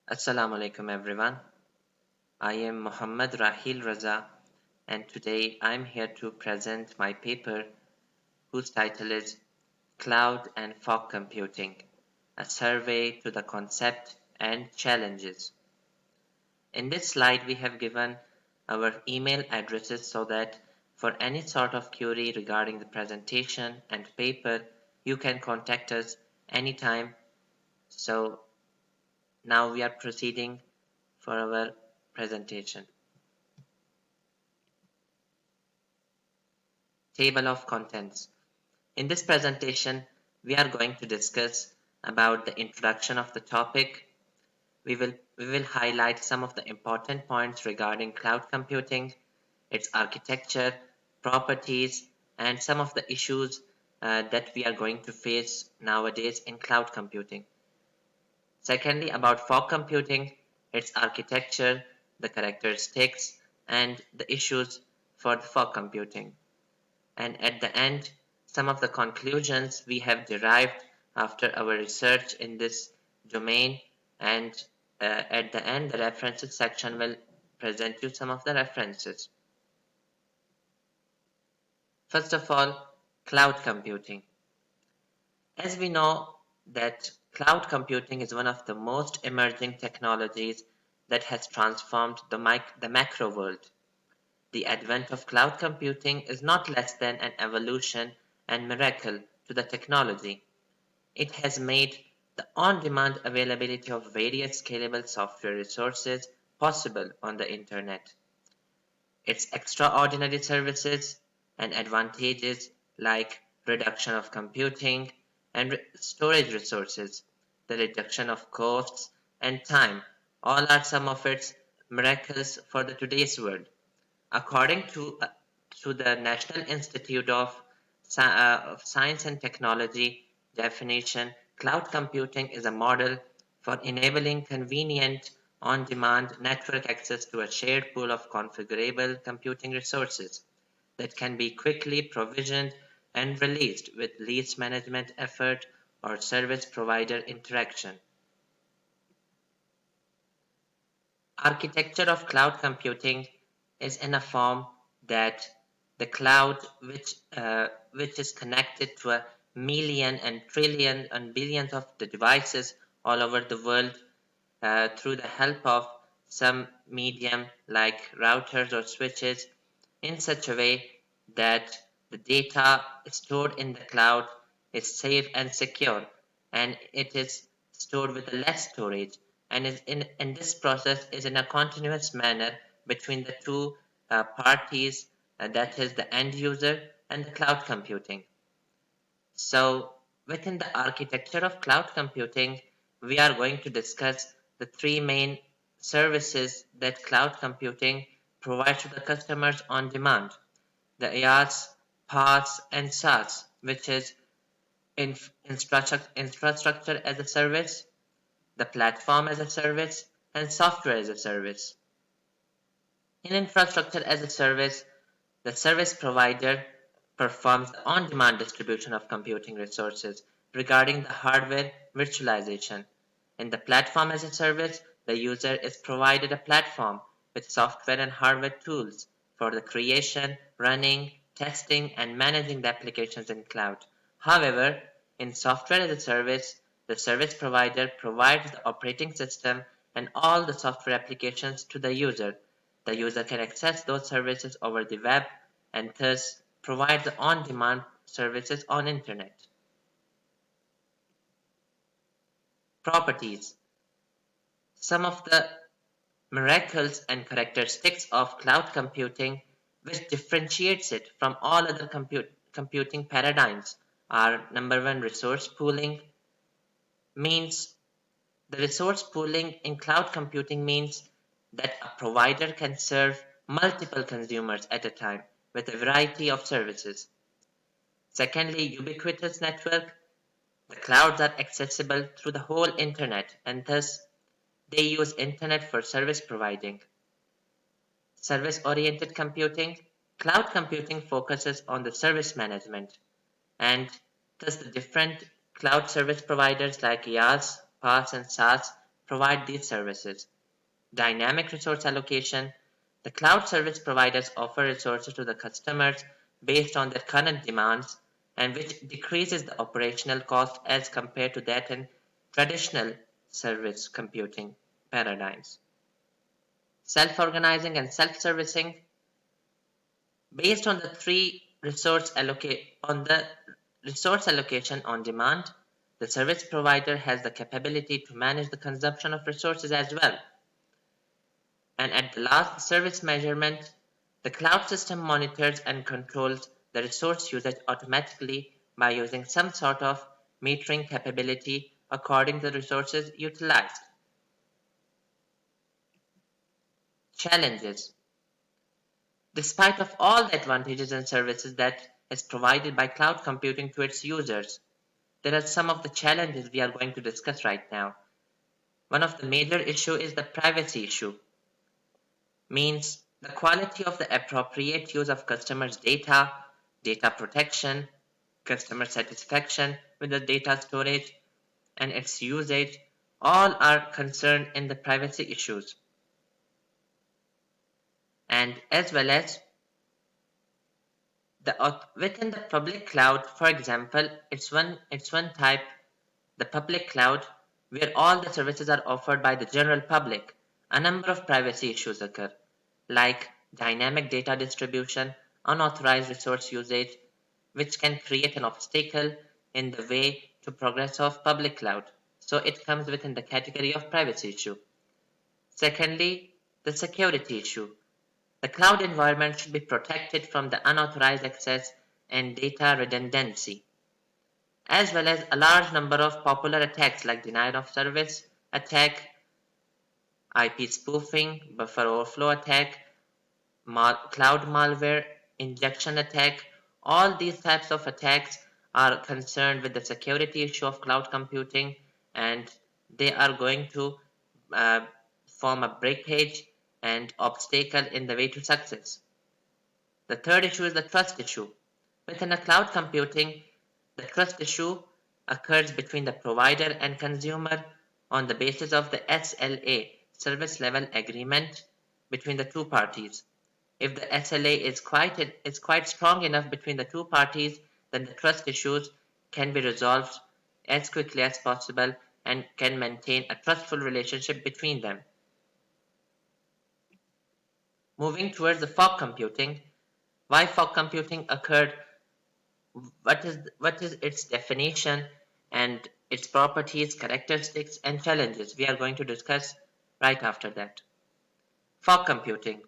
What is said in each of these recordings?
Assalamu alaikum everyone. I am Muhammad Rahil Raza and today I'm here to present my paper whose title is Cloud and Fog Computing, a survey to the concept and challenges. In this slide we have given our email addresses so that for any sort of query regarding the presentation and paper you can contact us anytime. So now we are proceeding for our presentation. Table of contents. In this presentation, we are going to discuss about the introduction of the topic. We will highlight some of the important points regarding cloud computing, its architecture, properties, and some of the issues that we are going to face nowadays in cloud computing. Secondly, about fog computing, its architecture, the characteristics, and the issues for the fog computing. And at the end, some of the conclusions we have derived after our research in this domain, and at the end, the references section will present you some of the references. First of all, cloud computing. As we know that cloud computing is one of the most emerging technologies that has transformed the macro world. The advent of cloud computing is not less than an evolution and miracle to the technology. It has made the on-demand availability of various scalable software resources possible on the internet. Its extraordinary services and advantages like reduction of computing and storage resources, the reduction of costs and time, all are some of its miracles for the today's world. According to the National Institute of Science and Technology definition, cloud computing is a model for enabling convenient on-demand network access to a shared pool of configurable computing resources that can be quickly provisioned and released with least management effort or service provider interaction. Architecture of cloud computing is in a form that the cloud, which is connected to a million and trillion and billions of the devices all over the world through the help of some medium like routers or switches, in such a way that the data stored in the cloud is safe and secure, and it is stored with less storage, and is in this process is in a continuous manner between the two parties, that is the end user and the cloud computing. So within the architecture of cloud computing, we are going to discuss the three main services that cloud computing provides to the customers on demand: the IaaS, PaaS, and SaaS, which is infrastructure as a service, the platform as a service, and software as a service. In infrastructure as a service, the service provider performs the on-demand distribution of computing resources regarding the hardware virtualization. In the platform as a service, the user is provided a platform with software and hardware tools for the creation, running, testing, and managing the applications in cloud. However, in software as a service, the service provider provides the operating system and all the software applications to the user. The user can access those services over the web and thus provide the on-demand services on internet. Properties. Some of the miracles and characteristics of cloud computing which differentiates it from all other computing paradigms are: number one, resource pooling. Means the resource pooling in cloud computing means that a provider can serve multiple consumers at a time with a variety of services. Secondly, ubiquitous network. The clouds are accessible through the whole internet and thus they use internet for service providing. Service-oriented computing. Cloud computing focuses on the service management, and thus the different cloud service providers like IaaS, PaaS, and SaaS provide these services. Dynamic resource allocation. The cloud service providers offer resources to the customers based on their current demands and which decreases the operational cost as compared to that in traditional service computing paradigms. Self-organizing and self-servicing. Based on the resource allocation on demand, the service provider has the capability to manage the consumption of resources as well. And at the last, service measurement, the cloud system monitors and controls the resource usage automatically by using some sort of metering capability according to the resources utilized. Challenges. Despite of all the advantages and services that is provided by cloud computing to its users, there are some of the challenges we are going to discuss right now. One of the major issue is the privacy issue. Means the quality of the appropriate use of customers' data, data protection, customer satisfaction with the data storage, and its usage all are concerned in the privacy issues. And as well as within the public cloud, for example, it's one type, the public cloud, where all the services are offered by the general public. A number of privacy issues occur, like dynamic data distribution, unauthorized resource usage, which can create an obstacle in the way to progress of public cloud. So it comes within the category of privacy issue. Secondly, the security issue. The cloud environment should be protected from the unauthorized access and data redundancy, as well as a large number of popular attacks like denial of service attack, IP spoofing, buffer overflow attack, cloud malware, injection attack. All these types of attacks are concerned with the security issue of cloud computing, and they are going to uh, form a breakage and obstacle in the way to success. The third issue is the trust issue. Within a cloud computing, the trust issue occurs between the provider and consumer on the basis of the SLA, service level agreement, between the two parties. If the SLA is quite strong enough between the two parties, then the trust issues can be resolved as quickly as possible and can maintain a trustful relationship between them. Moving towards the fog computing, why fog computing occurred, what is its definition and its properties, characteristics, and challenges we are going to discuss right after that. Fog computing.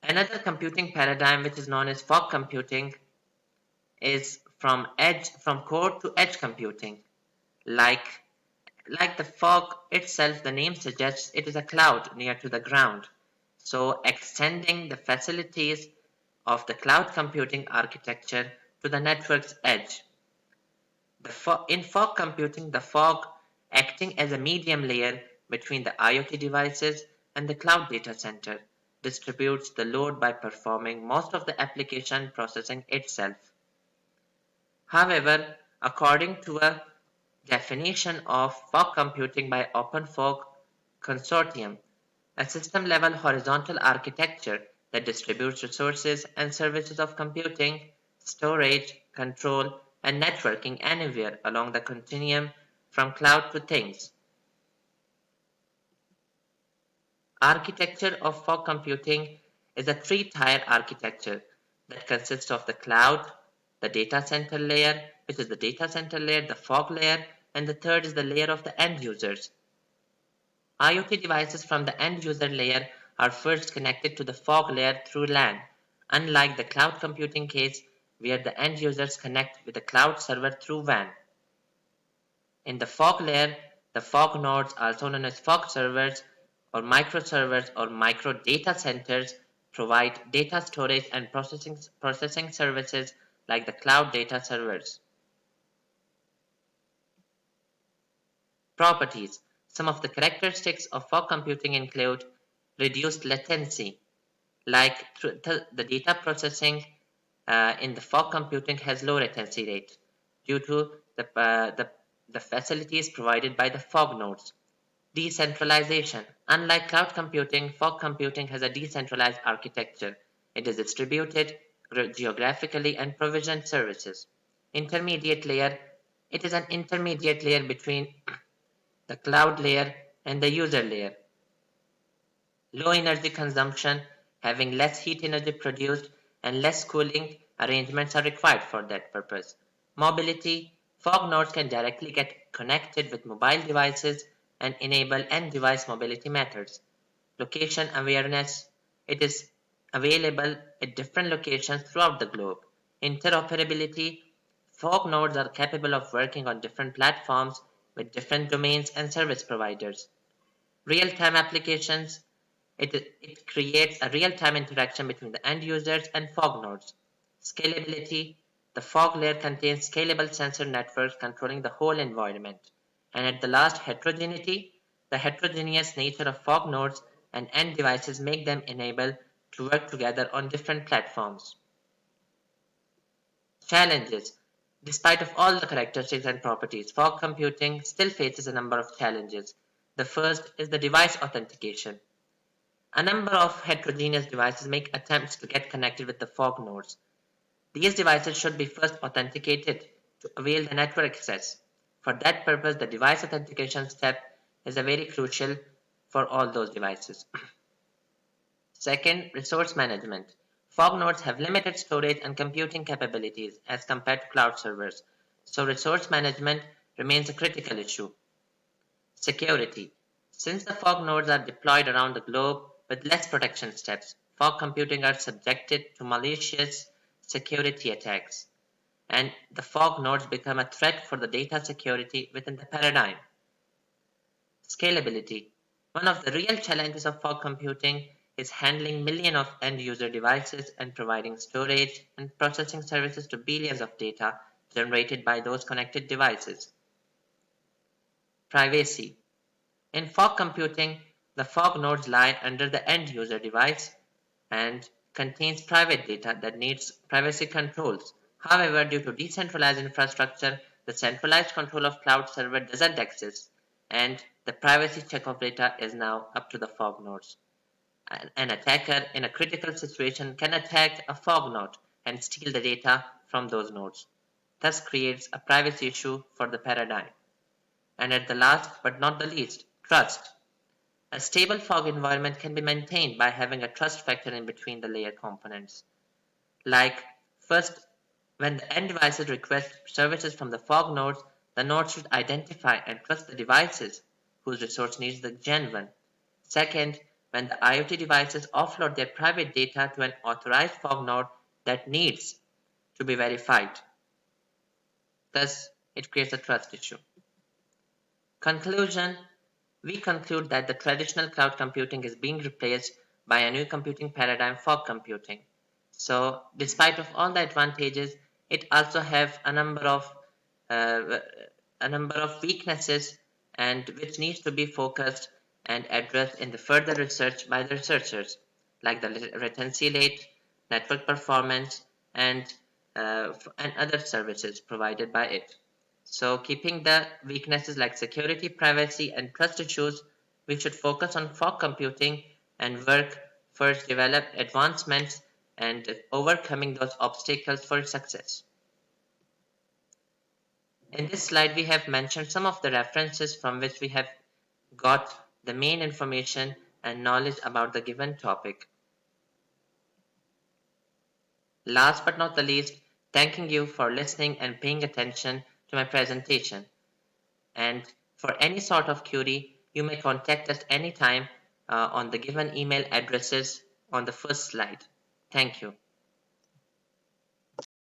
Another computing paradigm which is known as fog computing is from core to edge computing. Like the fog itself, the name suggests it is a cloud near to the ground. So extending the facilities of the cloud computing architecture to the network's edge. In fog computing, the fog acting as a medium layer between the IoT devices and the cloud data center distributes the load by performing most of the application processing itself. However, according to a definition of fog computing by OpenFog Consortium, a system-level horizontal architecture that distributes resources and services of computing, storage, control, and networking anywhere along the continuum from cloud to things. Architecture of fog computing is a three-tier architecture that consists of the cloud, the data center layer, which is the data center layer, the fog layer, and the third is the layer of the end users. IoT devices from the end user layer are first connected to the fog layer through LAN, unlike the cloud computing case where the end users connect with the cloud server through WAN. In the fog layer, the fog nodes, also known as fog servers or microservers or micro data centers, provide data storage and processing services like the cloud data servers. Properties. Some of the characteristics of fog computing include reduced latency, like the data processing in the fog computing has low latency rate due to the the facilities provided by the fog nodes. Decentralization. Unlike cloud computing, fog computing has a decentralized architecture. It is distributed geographically and provisions services. Intermediate layer. It is an intermediate layer between the cloud layer and the user layer. Low energy consumption, having less heat energy produced and less cooling arrangements are required for that purpose. Mobility, fog nodes can directly get connected with mobile devices and enable end device mobility methods. Location awareness, it is available at different locations throughout the globe. Interoperability, fog nodes are capable of working on different platforms with different domains and service providers. Real-time applications, it creates a real-time interaction between the end users and fog nodes. Scalability, the fog layer contains scalable sensor networks controlling the whole environment. And at the last, heterogeneity, the heterogeneous nature of fog nodes and end devices make them enable to work together on different platforms. Challenges. Despite of all the characteristics and properties, fog computing still faces a number of challenges. The first is the device authentication. A number of heterogeneous devices make attempts to get connected with the fog nodes. These devices should be first authenticated to avail the network access. For that purpose, the device authentication step is a very crucial for all those devices. Second, resource management. Fog nodes have limited storage and computing capabilities as compared to cloud servers, so resource management remains a critical issue. Security. Since the fog nodes are deployed around the globe with less protection steps, fog computing are subjected to malicious security attacks, and the fog nodes become a threat for the data security within the paradigm. Scalability. One of the real challenges of fog computing is handling millions of end user devices and providing storage and processing services to billions of data generated by those connected devices. Privacy. In fog computing, the fog nodes lie under the end user device and contains private data that needs privacy controls. However, due to decentralized infrastructure, the centralized control of cloud server doesn't exist, and the privacy check of data is now up to the fog nodes. An attacker in a critical situation can attack a fog node and steal the data from those nodes. Thus creates a privacy issue for the paradigm. And at the last but not the least, trust. A stable fog environment can be maintained by having a trust factor in between the layer components. Like, first, when the end devices request services from the fog nodes, the nodes should identify and trust the devices whose resource needs the genuine. Second, when the IoT devices offload their private data to an authorized fog node that needs to be verified. Thus, it creates a trust issue. Conclusion. We conclude that the traditional cloud computing is being replaced by a new computing paradigm, fog computing. So, despite of all the advantages, it also have uh, a number of weaknesses and which needs to be focused and addressed in the further research by the researchers, like the latency rate, network performance, and other services provided by it. So, keeping the weaknesses like security, privacy, and trust issues, we should focus on fog computing and work first develop advancements and overcoming those obstacles for success. In this slide, we have mentioned some of the references from which we have got the main information and knowledge about the given topic. Last but not the least, thanking you for listening and paying attention to my presentation. And for any sort of query, you may contact us anytime on the given email addresses on the first slide. Thank you.